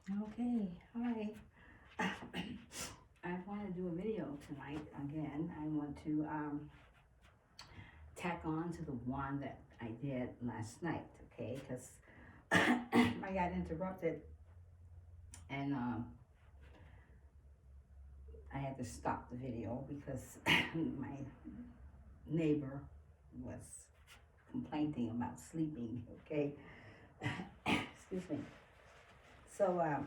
Okay, hi. I want to do a video tonight again. I want to tack on to the one that I did last night, okay? Because I got interrupted and I had to stop the video because my neighbor was complaining about sleeping, okay? Excuse me. So I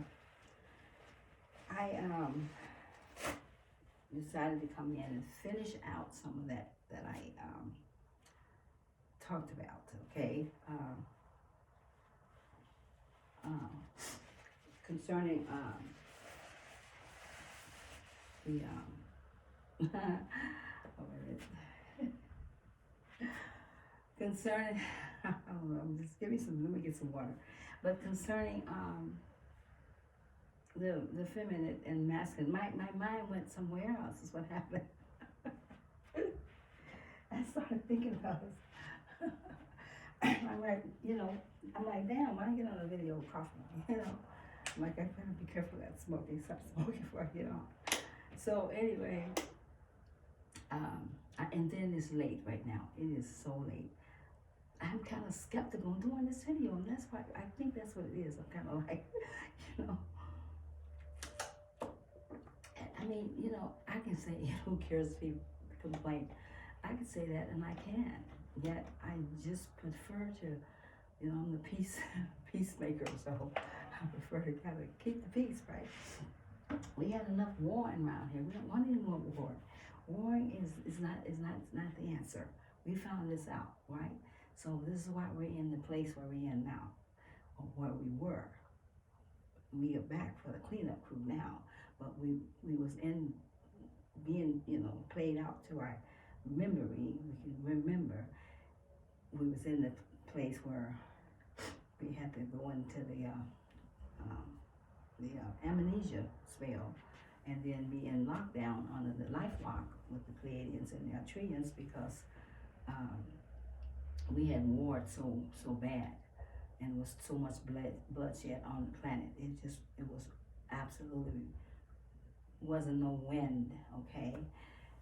decided to come in and finish out some of that I talked about, okay? Um, Concerning the what is it? Concerning I don't know, just give me some, let me get some water. But concerning the feminine and masculine, my mind went somewhere else is what happened. I started thinking about this. I'm like, I'm like, damn, why don't I get on a video coughing? I'm like, I better be careful that smoking, stop smoking before I get on. So anyway, and then it's late right now. It is so late. I'm kind of skeptical doing this video, and that's why I think that's what it is. I'm kind of like, you know, I mean, I can say, who cares if people complain? I can say that, and I can. Yet I just prefer to, I'm the peacemaker, so I prefer to kind of keep the peace, right? We had enough warring around here. We don't want any more war. Warring is not the answer. We found this out, right? So this is why we're in the place where we're in now, or where we were. We are back for the cleanup crew now, but we was in being played out to our memory. We can remember we was in the place where we had to go into the amnesia spell, and then be in lockdown under the life lock with the Pleiadians and the Altrians because we had warred so bad, and was so much bloodshed on the planet. It was absolutely wasn't no wind, okay,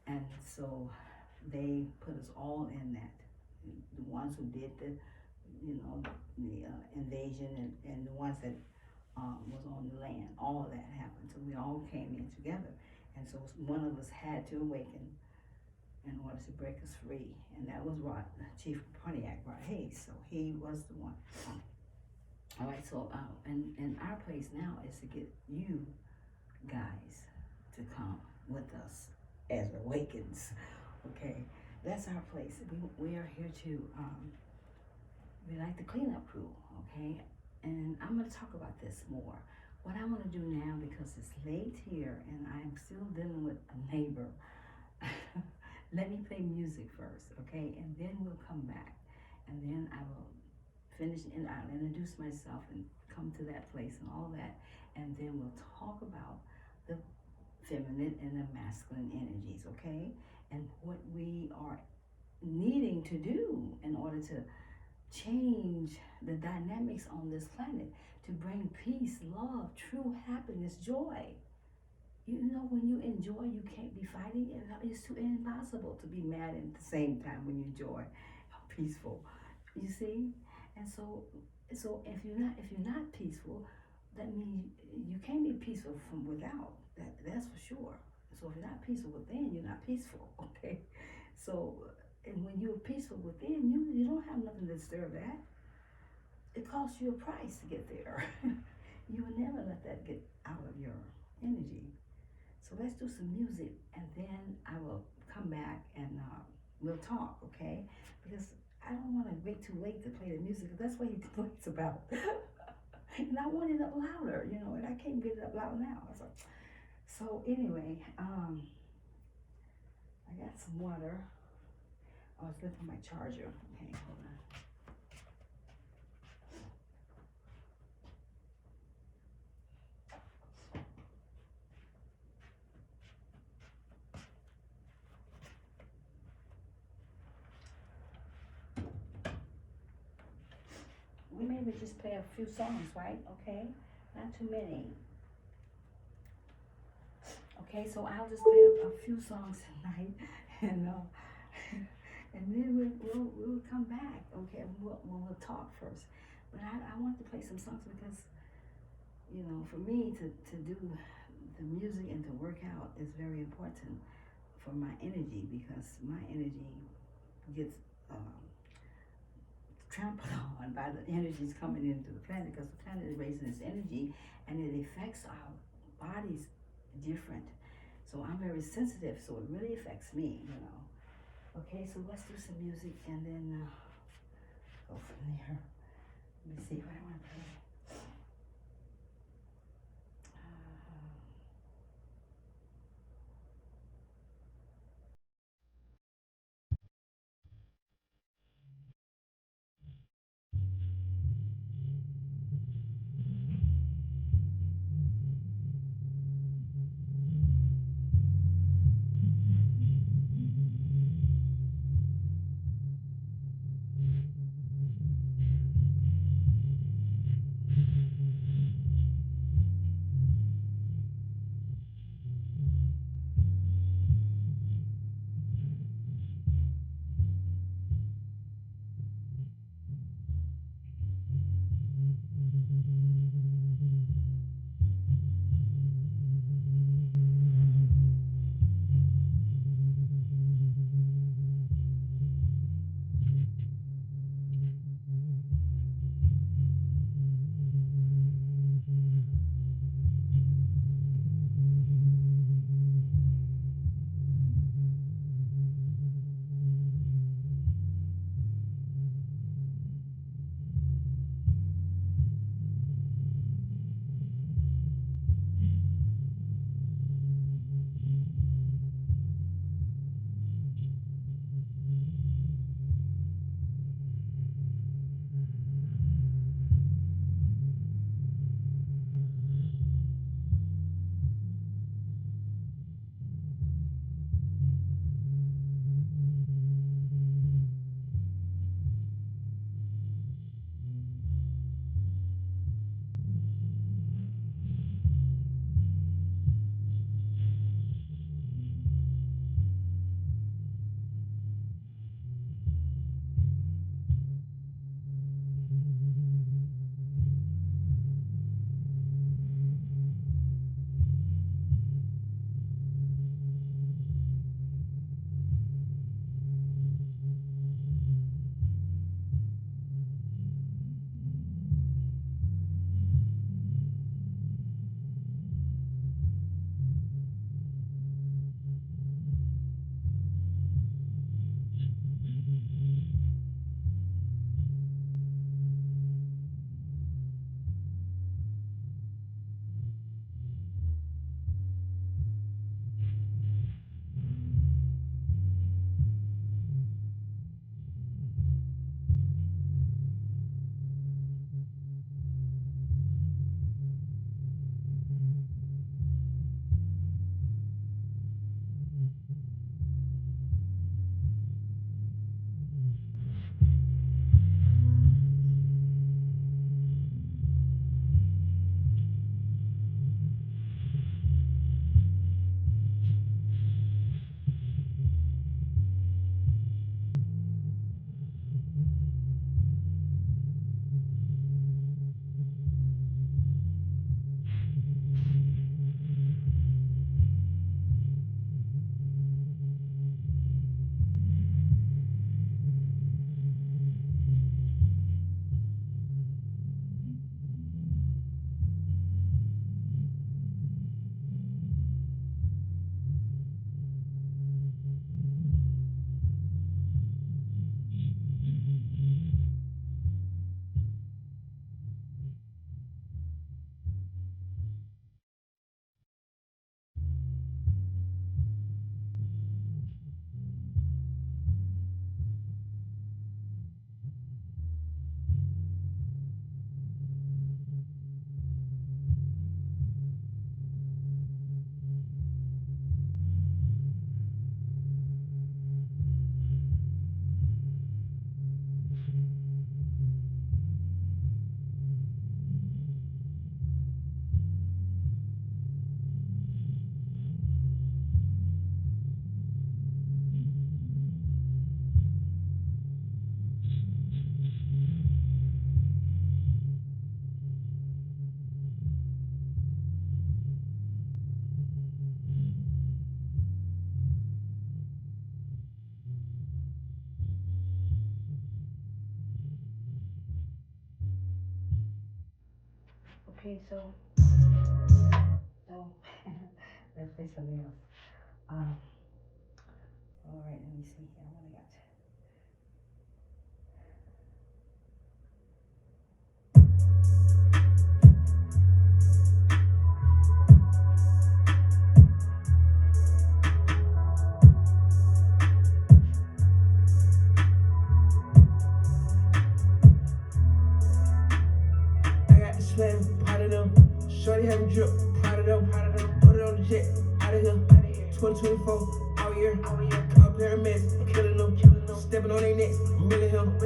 and so they put us all in that. The ones who did the invasion, and the ones that was on the land, all of that happened. So we all came in together, and so one of us had to awaken in order to break us free, and that was Chief Pontiac Rod Hayes. So he was the one. All right, so and our place now is to get you guys to come with us as awakens. Okay, that's our place. We are here to we like the cleanup crew. Okay, and I'm going to talk about this more. What I want to do now, because it's late here and I'm still dealing with a neighbor. Let me play music first, okay, and then we'll come back, and then I will finish and I'll introduce myself and come to that place and all that, and then we'll talk about the feminine and the masculine energies, okay, and what we are needing to do in order to change the dynamics on this planet, to bring peace, love, true happiness, joy. When you enjoy, you can't be fighting. It's too impossible to be mad at the same time when you enjoy, peaceful. You see, and so if you're not peaceful, that means you can't be peaceful from without. That's for sure. So if you're not peaceful within, you're not peaceful. Okay, so and when you're peaceful within, you don't have nothing to disturb that. It costs you a price to get there. You will never let that get out of your energy. So let's do some music, and then I will come back and we'll talk, okay? Because I don't want to wait too late to play the music, because that's what he talks about. And I want it up louder, and I can't get it up loud now. So anyway, I got some water. I was looking for my charger. Okay, hold on. We maybe just play a few songs, right? Okay. not too many. Okay, so I'll just play a few songs tonight, and and then we'll come back. Okay, we'll talk first. But I want to play some songs because for me to do the music and to work out is very important for my energy, because my energy gets trampled on by the energies coming into the planet, because the planet is raising its energy and it affects our bodies different. So I'm very sensitive, so it really affects me. Okay, so let's do some music and then go from there. Let me see what I want to play. Okay, so let's play something else. All right, let me see here. What I got? Slam, pot of them. Shorty having drip, pot of them. Put it on the jet, out of here. 2024, out here. Call paramedics, killing them. Stepping on their necks, I'm really him.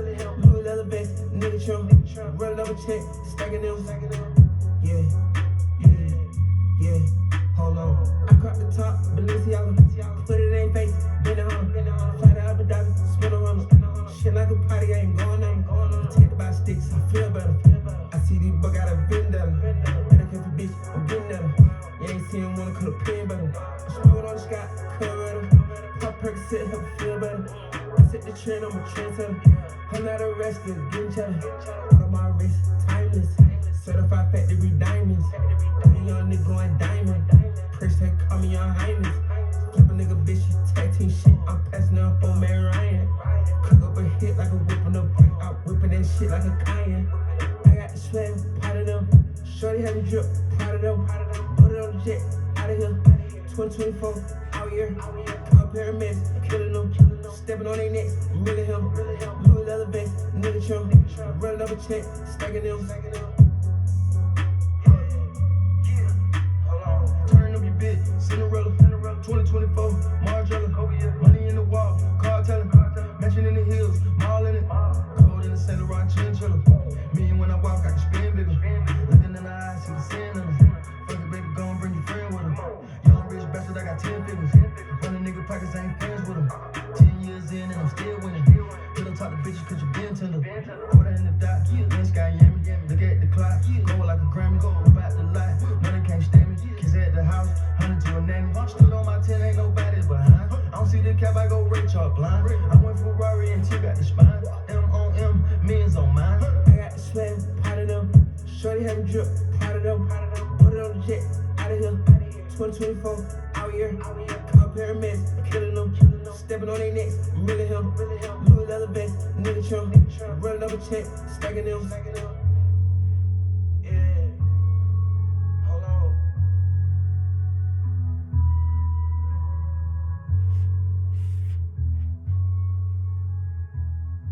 Louis leather vest, nigga chum. Running up a check, stacking them. Yeah, yeah, yeah. Hold on. I caught the top, Balenciaga. Put it in face, bend it on. Fly to Abu Dhabi, spin on. Shit like a party, I ain't going on. Protected by sticks, I feel better. I see these buck out of vendetta. Better careful bitch, I'm getting at her. You ain't seen one, could have pin better. I'm smoking on the sky, cover at her. Pop Percocet, help her feel better. I set the trend, I'm a trendsetter. I'm not arrested, getting cheddar. Out of my wrist, timeless. Certified factory diamonds. Any young nigga going diamond. Prince tag, call me your highness. Flip a nigga bitch, she tag team shit. I'm passing up on man Ryan. Cook up a hit like a whip on the bike. I'm whipping that shit like a cayenne. I got the slam, pot of them. Shorty having drip, pot of them. Put it on the jet, out of here. 2024, out here. Call paramedics, killing them. Stepping on their necks, I'm really him. Louis leather vest, nigga chum. Running up a check, stacking them. Turn up your bitch, Cinderella. 2024, Margiela. Money in the wall, car telling. Mansion in the hills, mall in it. Cold in the Saint Laurent chinchilla. Me and when I walk, I can spin bigger. Looking in the eyes, see the sin in them. Fuck it, baby, go and bring your friend with him. Young rich bastard, I got 10 figures. Running nigga pockets, I ain't friends with him. 10 years in and I'm still winning. You don't talk to bitches cause you been tender. Put her in the dot, then sky yammy. Look at the clock, go like a Grammy. About the lot, money can't stand me. Kids at the house, 100 to a nanny. Stood on my 10, ain't nobody behind. I don't see the cap, I go Ray Charles blind. I went Ferrari and T got the spine. M on M, millions on mine. I got the slam, pot of them. Shorty having drip, pot of them. Put it on the jet, out of here. 2024, out here. Call paramedics, killing them. Stepping on their necks, I'm really him. Louis leather vest, nigga chum. Running up a check, stacking them. Yeah, hold on.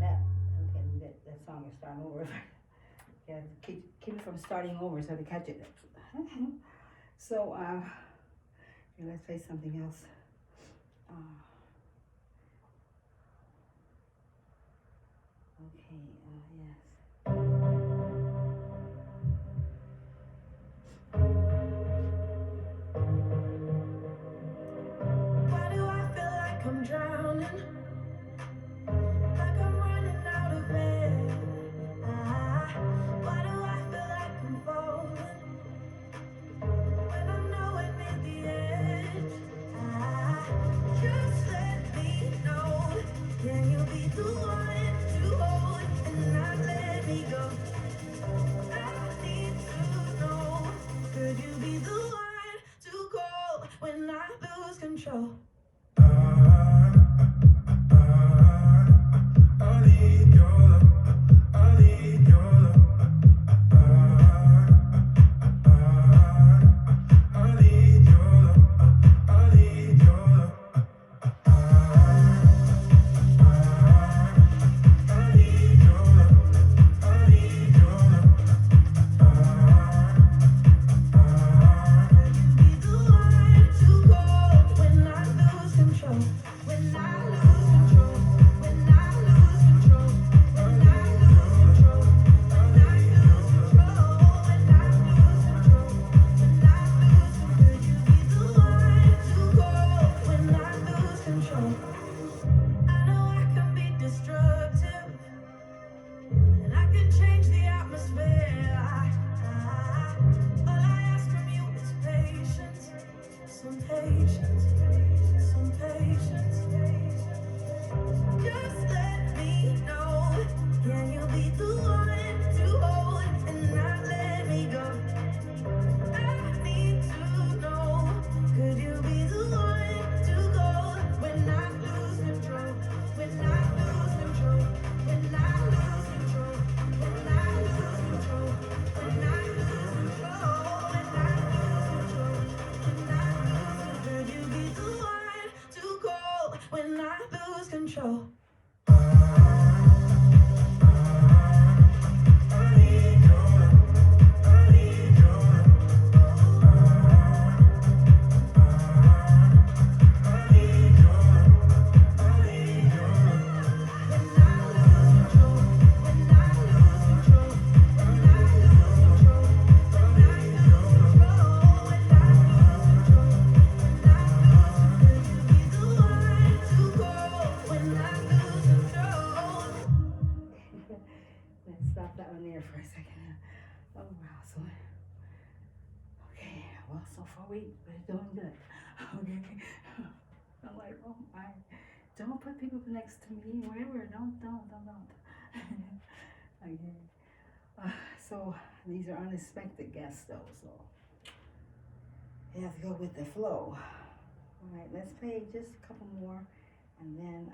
That song is starting over. Yeah, keep it from starting over so to catch it. So, let's say something else. Okay, yes. Why do I feel like I'm drowning? Like I'm running out of air. Why do I feel like I'm falling when I'm nowhere near the edge? Just let me know. Can you be the one to hold and not let me go? I need to know. Could you be the one to call when I lose control? I need your love. I need your love. I need your love. I need your love. I need your love. I need your love. Could you be the one to call when I lose control. Let's stop that one there for a second. Oh wow, so okay, well so far we're doing good. Okay. I'm like, oh my, don't put people next to me, wherever, don't. Okay. So these are unexpected guests though, so you have to go with the flow. All right, let's play just a couple more, and then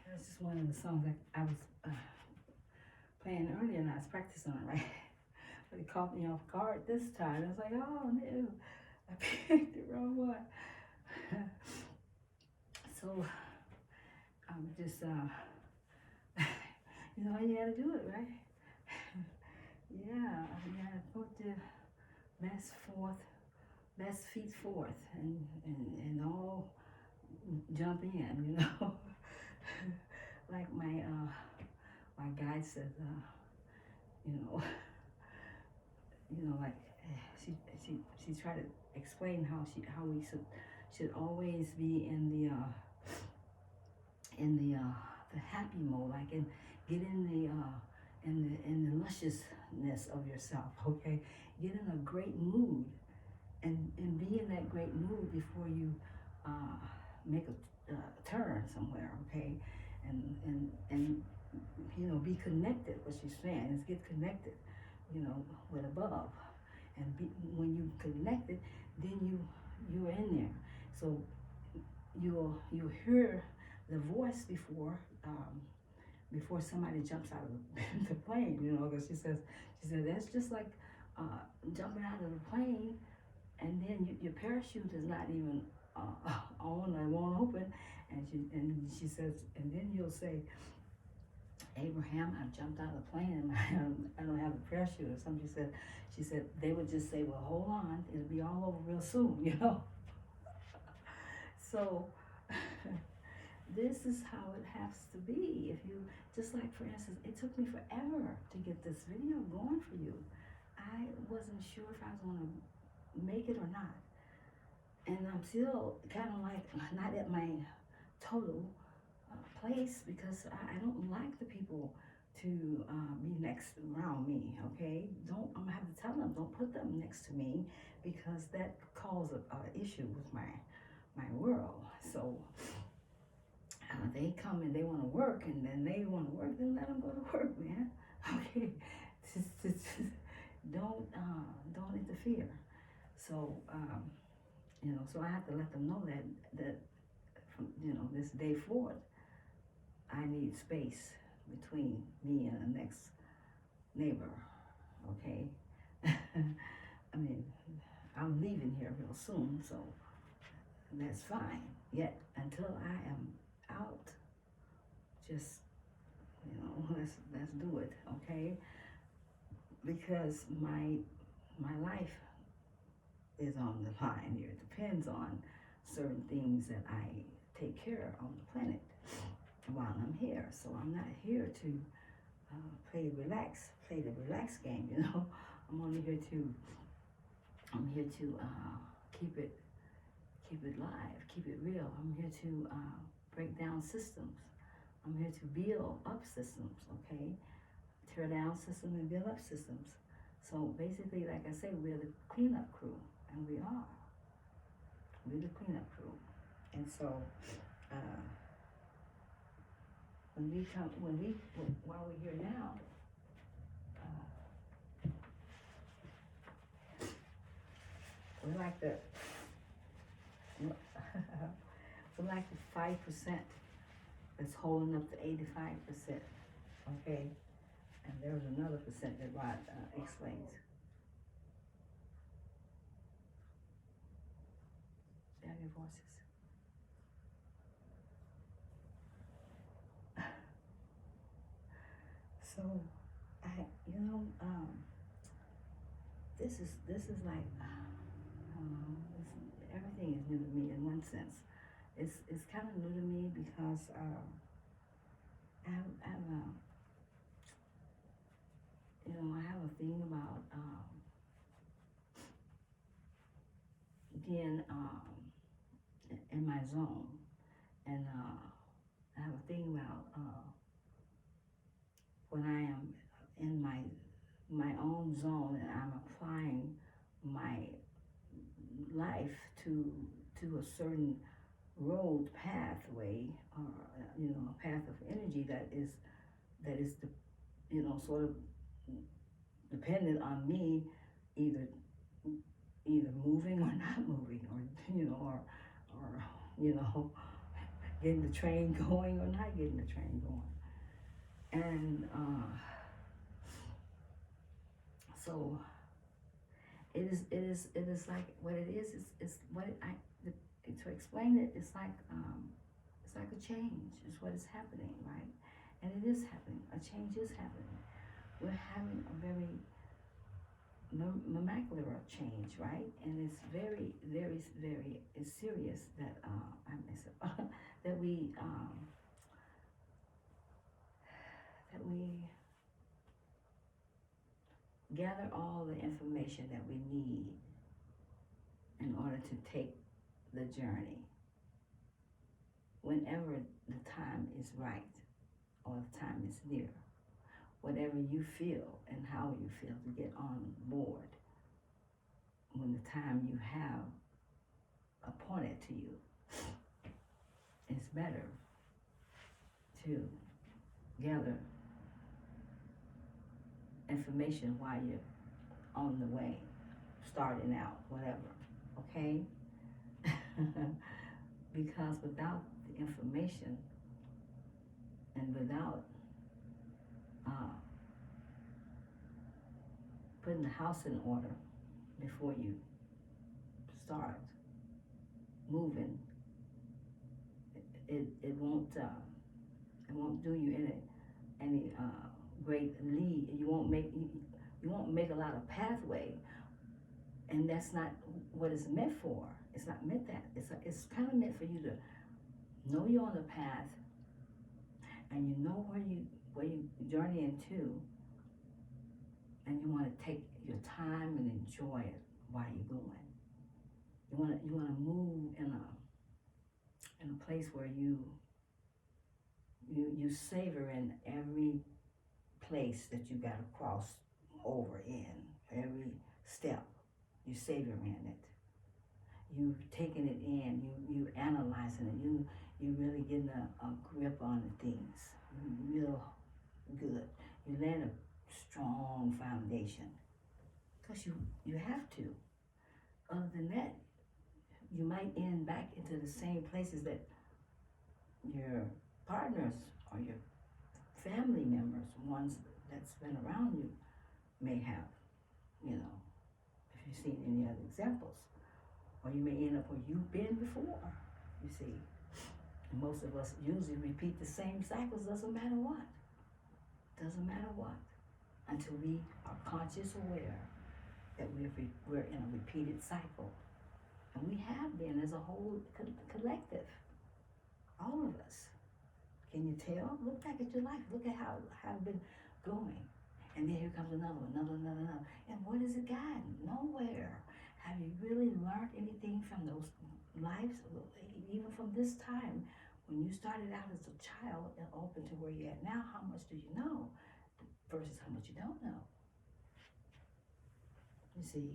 That's just one of the songs that I was playing earlier, and I was practicing on, right? But it caught me off guard this time. I was like, oh no, I picked the wrong one. So I'm just, you know, you gotta do it, right? Yeah, you gotta put the best feet forth, and all jump in, you know. Like my guide says, like she tried to explain how we should always be in the happy mode, like, and get in the lusciousness of yourself, okay? Get in a great mood, and be in that great mood before you make a turn somewhere, okay? And you know, be connected. What she's saying is get connected, you know, with above, and when you connected, then you're in there. So you'll hear the voice before somebody jumps out of the plane, you know, because she said that's just like jumping out of the plane, and then your parachute is not even on or won't open, and she says, and then you'll say, Abraham, I jumped out of the plane and I don't have a parachute or something. She said they would just say, well, hold on, it'll be all over real soon, you know. So this is how it has to be. If you, just like for instance, it took me forever to get this video going for you. I wasn't sure if I was going to make it or not. And I'm still kind of like not at my total place, because I don't like the people to be next around me, okay? I'm gonna have to tell them, don't put them next to me, because that causes an issue with my world. So they come and they want to work, and then they want to work, then let them go to work, man. Okay, just don't interfere. So you know, so I have to let them know that from, you know, this day forward, I need space between me and the next neighbor, okay? I mean, I'm leaving here real soon, so that's fine. Yet, until I am out, just, you know, let's do it, okay? Because my life is on the line here. It depends on certain things that I take care of on the planet while I'm here. So I'm not here to play the relax game, you know. I'm here to keep it live, keep it real. I'm here to break down systems. I'm here to build up systems, okay? Tear down systems and build up systems. So basically, like I say, we're the cleanup crew, and we are. We're the cleanup crew. And so while we're here now, we're like the 5% that's holding up the 85%, okay? And there's another percent that Rod explains. They have your voices. So, this is like, everything is new to me in one sense. It's kind of new to me because I have a thing about being in my zone, and I have a thing about when I am in my own zone and I'm applying my life to a certain road pathway, or a path of energy that is sort of dependent on me either moving or not moving, or getting the train going or not getting the train going. And so it is like what it is what to explain it, it's like a change is what is happening, right? And it is happening, a change is happening. We're having a very molecular change, right? And it's very it's serious that I mess up that we gather all the information that we need in order to take the journey whenever the time is right or the time is near. Whatever you feel and how you feel to get on board when the time you have appointed to you, it's better to gather information while you're on the way, starting out, whatever, okay? Because without the information and without putting the house in order before you start moving, it won't do you any great lead. You won't make a lot of pathway, and that's not what it's meant for. It's not meant that. It's kind of meant for you to know you're on the path, and you know where you journey into, and you want to take your time and enjoy it while you're going. You want to move in a place where you savor in every place that you got to cross over in, every step. You savor in it. You taking it in. You analyzing it. You really getting a grip on the things. Real good. You land a strong foundation because you have to. Other than that, you might end back into the same places that your partners or your family members, ones that's been around you, may have, if you've seen any other examples. Or you may end up where you've been before, you see. And most of us usually repeat the same cycles, doesn't matter what. Until we are conscious aware that we're in a repeated cycle. And we have been as a whole collective, all of us. Can you tell? Look back at your life. Look at how it's been going. And then here comes another. And what has it gotten? Nowhere. Have you really learned anything from those lives, even from this time? When you started out as a child and open to where you're at now, how much do you know versus how much you don't know? You see?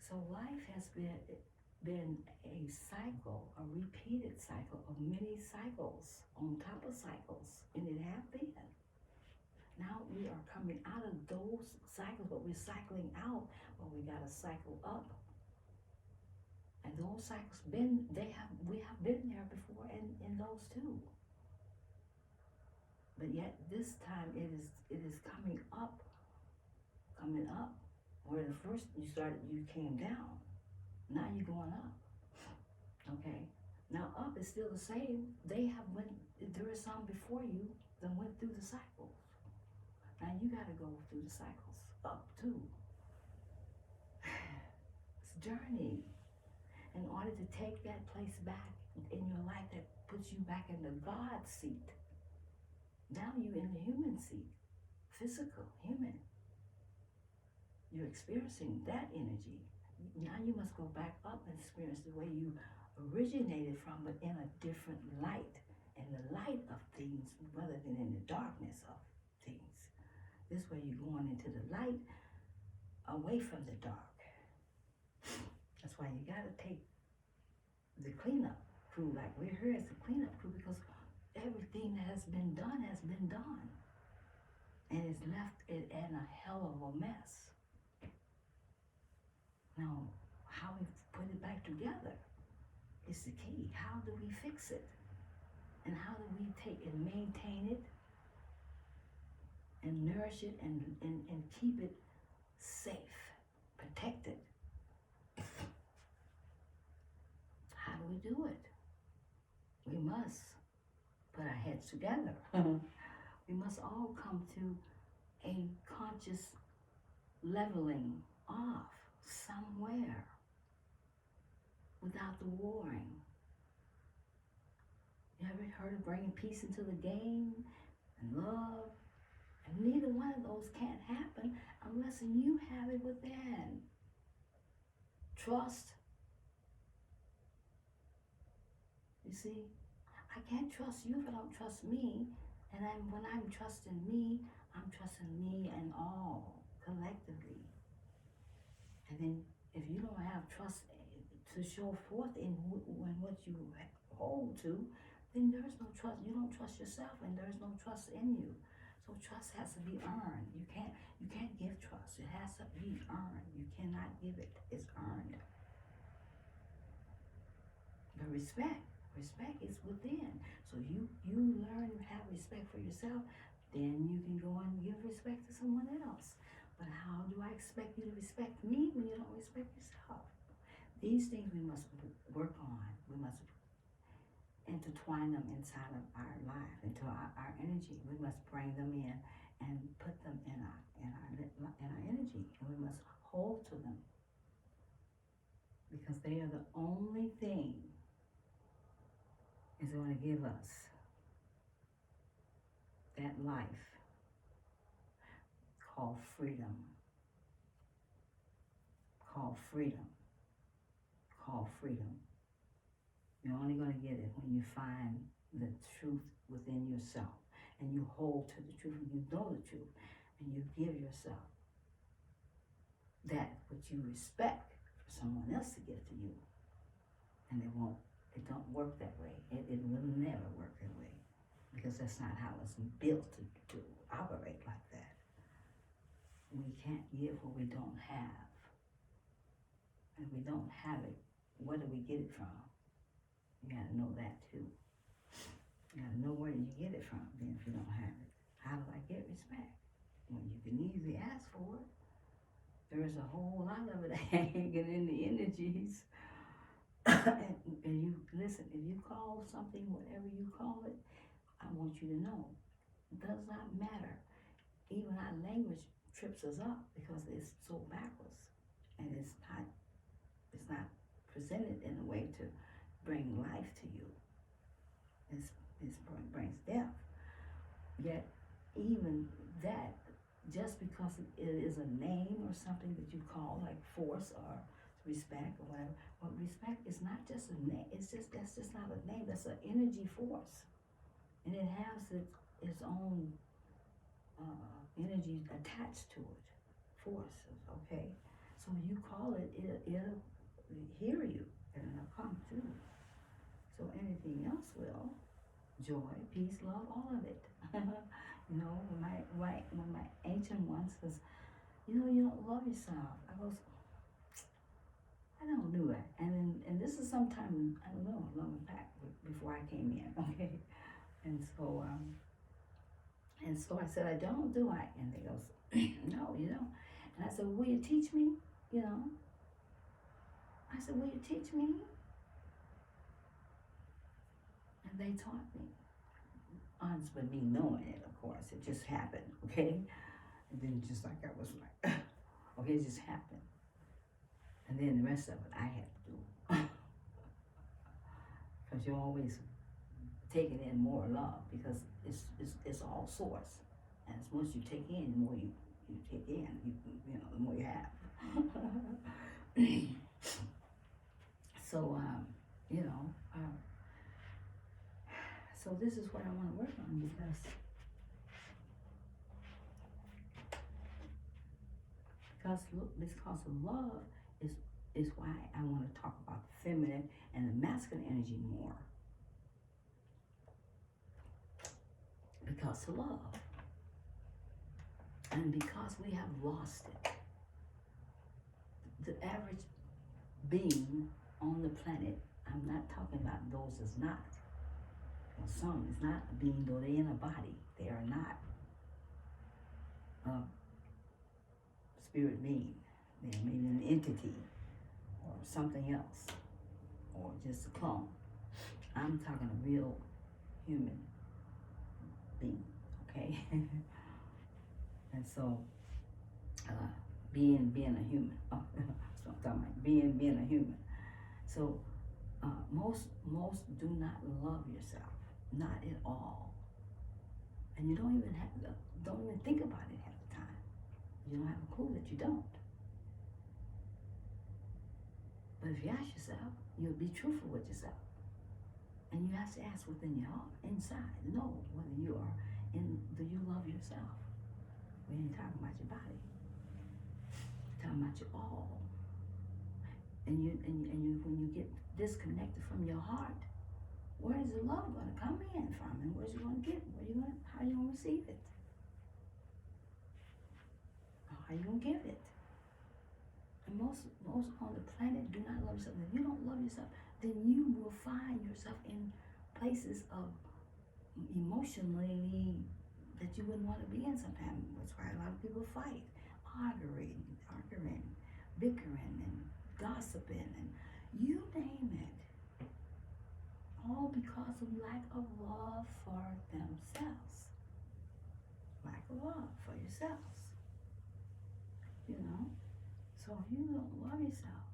So life has been a cycle, a repeated cycle of many cycles on top of cycles, and it have been. Now we are coming out of those cycles, but we're cycling out, but we gotta cycle up. And those cycles we have been there before, and in those too. But yet this time it is coming up. Where the first you came down. Now you're going up. Okay. Now up is still the same. There is some before you that went through the cycles. Now you gotta go through the cycles up too. It's a journey. In order to take that place back in your life that puts you back in the God seat. Now you're in the human seat. Physical, human. You're experiencing that energy. Now you must go back up and experience the way you originated from, but in a different light. In the light of things rather than in the darkness of things. This way you're going into the light, away from the dark. That's why you gotta take the cleanup crew, like we're here as the cleanup crew, because everything that has been done. And it's left it in a hell of a mess. Now, how we put it back together is the key. How do we fix it? And how do we take and maintain it and nourish it and keep it safe, protected? How do we do it? We must put our heads together. We must all come to a conscious leveling off somewhere without the warring. You ever heard of bringing peace into the game and love? And neither one of those can't happen unless you have it within. Trust. You see, I can't trust you if I don't trust me. And when I'm trusting me and all collectively. And then if you don't have trust to show forth in what you hold to, then there's no trust. You don't trust yourself, and there's no trust in you. So trust has to be earned. You can't give trust. It has to be earned. You cannot give it. It's earned. The respect is within. So you learn to have respect for yourself, then you can go and give respect to someone else. But how do I expect you to respect me when you don't respect yourself? These things we must work on. We must intertwine them inside of our life, into our energy. We must bring them in and put them in our energy, and we must hold to them, because they are the only thing is going to give us that life called freedom. Called freedom. Called freedom. You're only going to get it when you find the truth within yourself, and you hold to the truth, and you know the truth, and you give yourself that which you respect for someone else to give to you. And it don't work that way. It will never work that way, because that's not how it's built to operate like that. We can't give what we don't have. And if we don't have it, where do we get it from? You gotta know that too. You gotta know where you get it from then if you don't have it. How do I get respect? Well, you can easily ask for it. There is a whole lot of it hanging in the energies. and you listen, if you call something whatever you call it, I want you to know, it does not matter. Even our language trips us up because it's so backwards, and it's not presented in a way to bring life to you. It brings death. Yet even that, just because it is a name or something that you call like force or respect or whatever, but respect is not just a name. That's just not a name. That's an energy force, and it has its own energy attached to it. Forces, okay. So you call it, it'll hear you, and it'll come too. So anything else will. Joy, peace, love, all of it. You know, when my ancient one says, you don't love yourself, I goes, I don't do it. And this is sometime, I don't know, long back before I came in, okay? And so I said, I don't do it. And they goes, no, you don't. And I said, will you teach me? I said, will you teach me? And they taught me. Honest with me knowing it, of course. It just happened, okay? And then just like I was like, okay, it just happened. And then the rest of it I had to do. Because you're always taking in more love, because it's all source. And as much you take in, the more you take in, the more you have. So, so this is what I want to work on, because love is why I want to talk about the feminine and the masculine energy more. Because of love. And because we have lost it. The average being on the planet, I'm not talking about those that's not. Well, some is not being, though they're in a body, they are not a spirit being. They're maybe an entity or something else, or just a clone. I'm talking a real human being, okay? And so, being a human. Oh, that's what I'm talking about. Being a human. So, most do not love yourself, not at all, and you don't even think about it half the time. You don't have a clue that you don't. But if you ask yourself, you'll be truthful with yourself, and you have to ask within your heart, inside, know whether you are do you love yourself? We ain't talking about your body. We're talking about your all. And you when you get disconnected from your heart, where is the love going to come in from, and where's you going to get it? How you going to receive it? How you going to give it? And most on the planet do not love yourself. If you don't love yourself, then you will find yourself in places of emotionally that you wouldn't want to be in sometimes. That's why a lot of people fight, arguing, bickering, and gossiping, and you name it. All because of lack of love for themselves. Lack of love for yourselves. You know? So if you don't love yourself,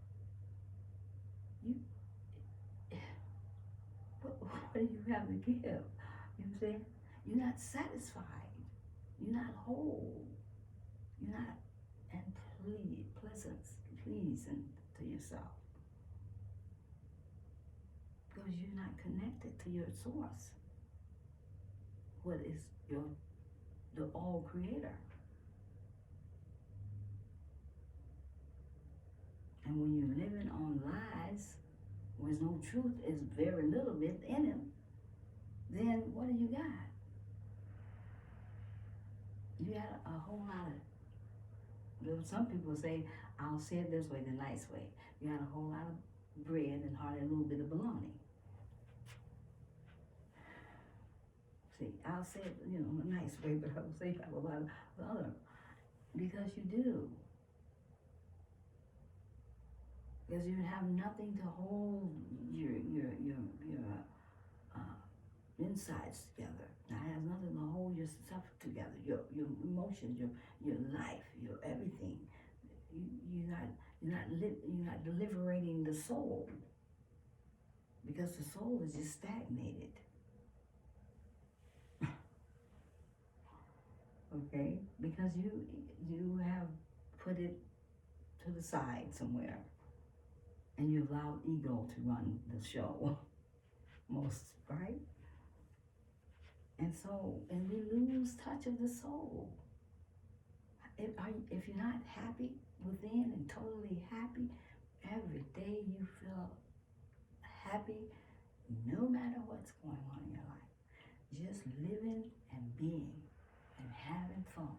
what do you have to give? You know what I'm saying? You're not satisfied. You're not whole. You're not pleasing to yourself. Because you're not connected to your source. What is the all creator. And when you're living on lies, where there's no truth, is very little bit in him, then what do you got? You got a whole lot of, some people say, I'll say it this way, the nice way. You got a whole lot of bread and hardly a little bit of bologna. See, I'll say it, a nice way, but I'll say you have a lot of other, because you do. Because you have nothing to hold your insides together. Now it has nothing to hold yourself together. Your emotions, your life, your everything. You're not deliberating the soul, because the soul is just stagnated. Okay, because you have put it to the side somewhere, and you allow ego to run the show, most, right? And we lose touch of the soul. If you're not happy within and totally happy, every day you feel happy, no matter what's going on in your life, just living and being and having fun,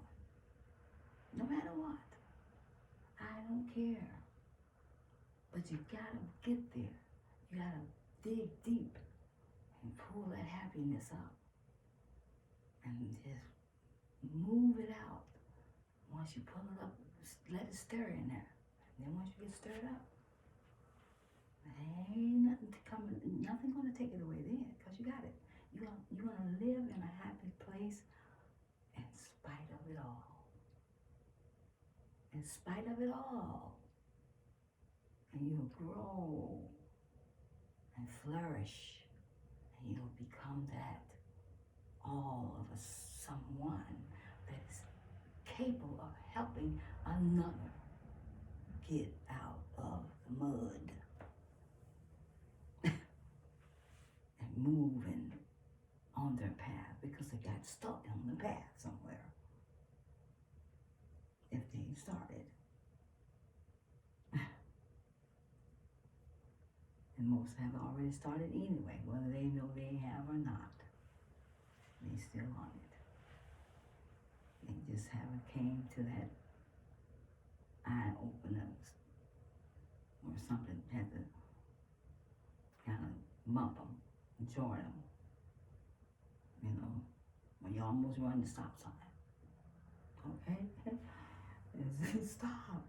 no matter what. I don't care. But you gotta get there. You gotta dig deep and pull that happiness up and just move it out. Once you pull it up, let it stir in there. And then once you get stirred up, there ain't nothing gonna take it away then, because you got it. You're gonna live in a happy place in spite of it all. In spite of it all. And you'll grow and flourish, and you'll become that all of someone that is capable of helping another get out of the mud and moving on their path, because they got stuck on the path somewhere if they started. And most have already started anyway, whether they know they have or not. They still on it. They just haven't came to that eye opener or something, had to bump them, join them, you know, when you almost run the stop sign. Okay? Stop.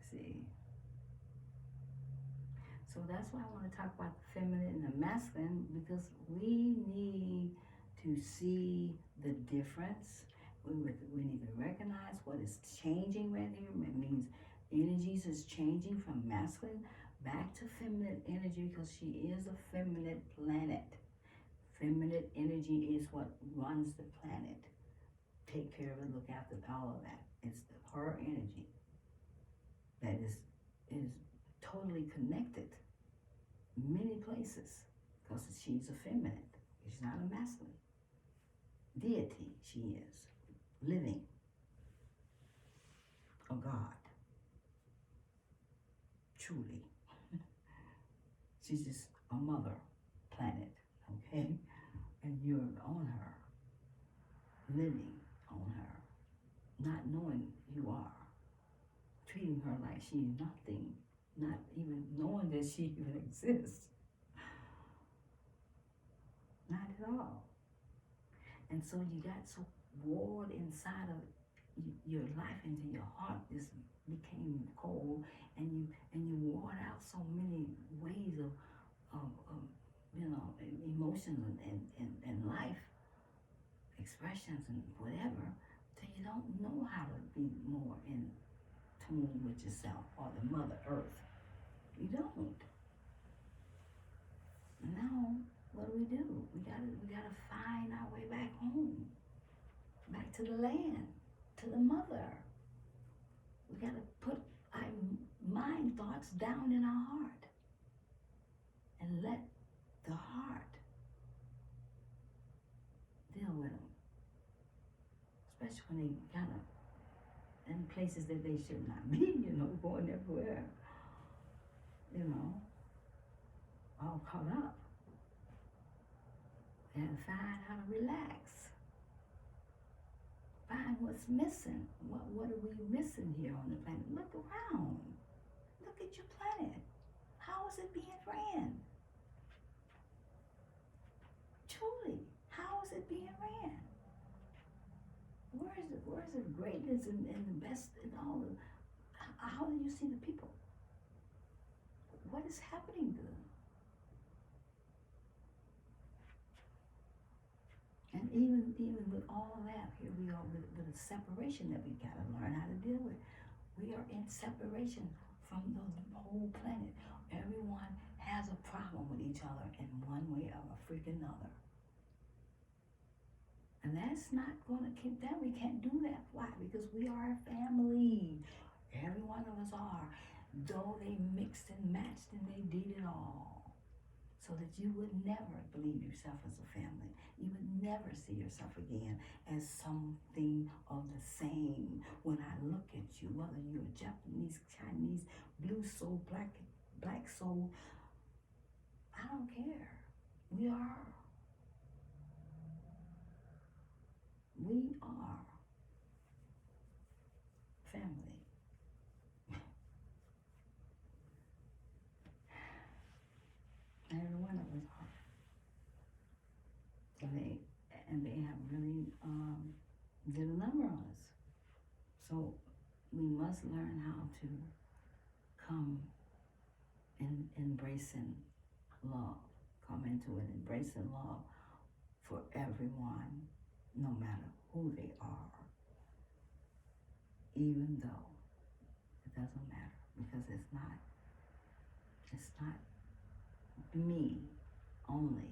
See? So that's why I want to talk about the feminine and the masculine, because we need to see the difference. We need to recognize what is changing right here. It means energies is changing from masculine back to feminine energy, because she is a feminine planet. Feminine energy is what runs the planet. Take care of it, look after all of that. It's her energy that is totally connected many places, because she's a feminine. She's not a masculine. Deity she is, living, a God, truly. She's just a mother planet, okay? And you're on her, living on her, not knowing you are, treating her like she's nothing, not even knowing that she even exists. Not at all. And so you got so warred inside of your life, into your heart just became cold, and you wore out so many ways of emotions and life expressions and whatever, till you don't know how to be more in tune with yourself or the Mother Earth. You don't. And now what do? We gotta find our way back home, back to the land, to the mother. We gotta put our mind thoughts down in our heart and let the heart deal with them, especially when they kind of in places that they should not be, going everywhere, all caught up. And find how to relax. Find what's missing. What are we missing here on the planet? Look around. Look at your planet. How is it being ran? Truly, how is it being ran? Where's the greatness and the best and all the, how do you see the people? What is happening to them? And even with all of that, here we are with a separation that we gotta learn how to deal with. We are in separation from the whole planet. Everyone has a problem with each other in one way or a freaking another. And that's not gonna keep that. We can't do that. Why? Because we are a family. Every one of us are. Though they mixed and matched and they did it all. So that you would never believe yourself as a family. You would never see yourself again as something of the same. When I look at you, whether you're Japanese, Chinese, blue soul, black soul, I don't care. We are. Family. Every one of us are. And they have really did a number on us. So we must learn how to come in embracing love. Come into it, embracing love for everyone, no matter who they are. Even though it doesn't matter, because it's not me only.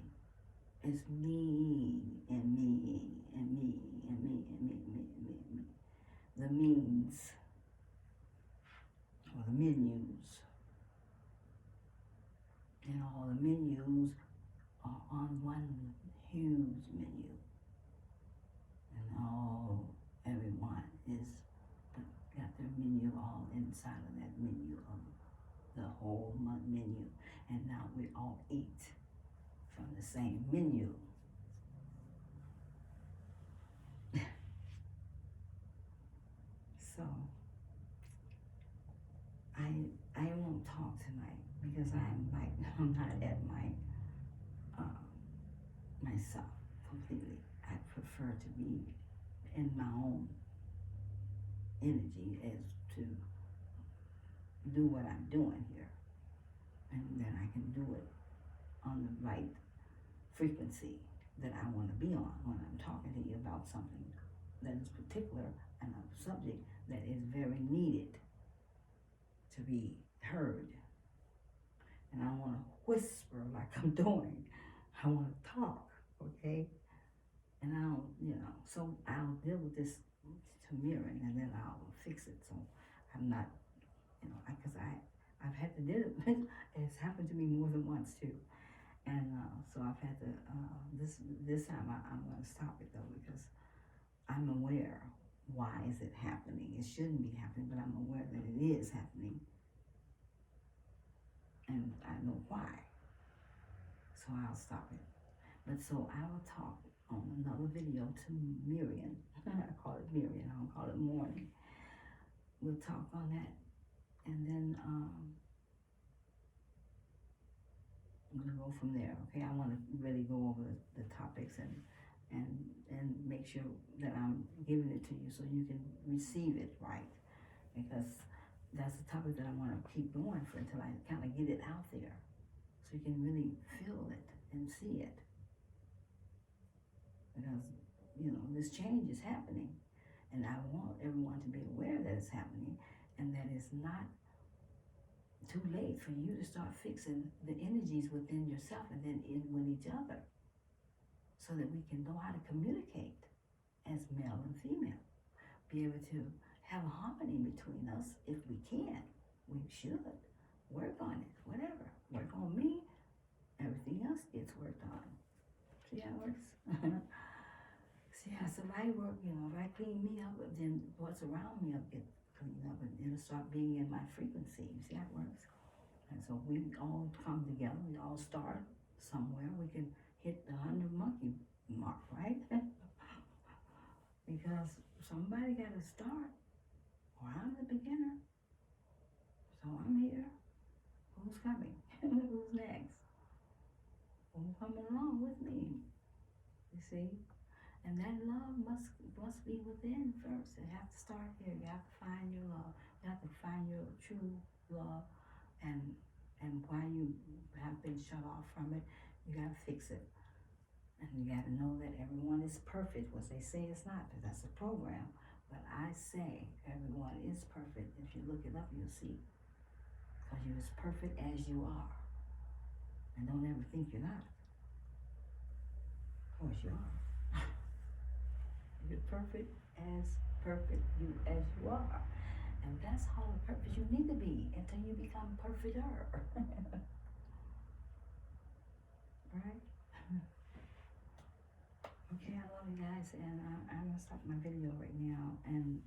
It's me and me and me and me and me and me and me and me. The means or the menus. And all the menus are on one huge menu. And everyone got their menu all inside of that menu of the whole menu. And now we all eat from the same menu. So I talk tonight because I'm not at myself completely. I prefer to be in my own energy as to do what I'm doing here, and then I can do it on the right frequency that I want to be on when I'm talking to you about something that is particular and a subject that is very needed to be heard. And I want to whisper like I'm doing. I want to talk, okay? And so I'll deal with this to mirroring, and then I'll fix it. So I'm not, because I've had to deal with it. It's happened to me more than once too. And so I've had to, this time I'm going to stop it though, because I'm aware why is it happening. It shouldn't be happening, but I'm aware that it is happening. And I know why. So I'll stop it. But so I will talk on another video to Miriam. I call it Miriam, I don't call it morning. We'll talk on that. And then we'll go from there, okay? I want to really go over the topics and make sure that I'm giving it to you so you can receive it right, because that's the topic that I want to keep going for until I kind of get it out there so you can really feel it and see it, because this change is happening, and I want everyone to be aware that it's happening and that it's not too late for you to start fixing the energies within yourself and then with each other, so that we can know how to communicate as male and female, be able to have a harmony between us if we can. We should work on it, whatever. Work on me, everything else gets worked on. See how it works? See how, so if I work, if I clean me up, then what's around me will get cleaned up, and it'll start being in my frequency. You see how it works? And so we all come together, we all start somewhere. We can hit the 100 monkey mark, right? Because somebody got to start, or I'm the beginner. So I'm here. Who's coming? Who's next? Who's coming along with me? You see? And that love must be within first. It has to start here. You have to find your love. You have to find your true love, and why you have been shut off from it. You got to fix it. And you got to know that everyone is perfect. What they say it's not, because that's a program. But I say everyone is perfect. If you look it up, you'll see. Because you're as perfect as you are. And don't ever think you're not. Of course you are. You're perfect as you are. And that's how perfect you need to be until you become perfecter. Right? Okay, I love you guys, and I'm gonna stop my video right now, and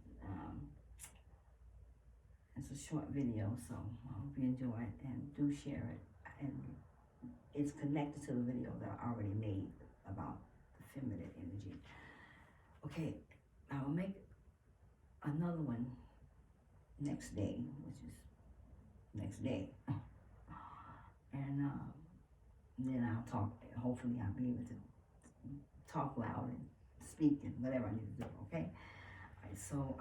it's a short video, so I hope you enjoy it, and do share it, and it's connected to the video that I already made about the feminine energy. Okay, I will make another one next day, which is next day, and then I'll talk. Hopefully I'll be able to talk loud and speak and whatever I need to do, okay? All right, so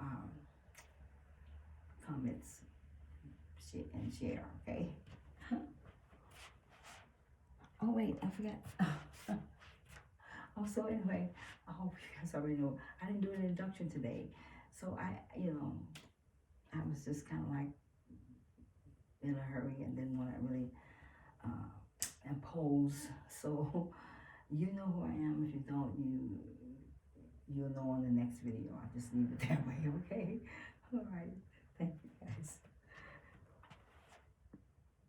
comments and share, okay? Oh wait, I forgot. Oh, so anyway, I hope you guys already know, I didn't do an introduction today. So I was just kind of like in a hurry and didn't want to really impose. So you know who I am. If you don't, you'll know on the next video. I'll just leave it that way, okay? All right.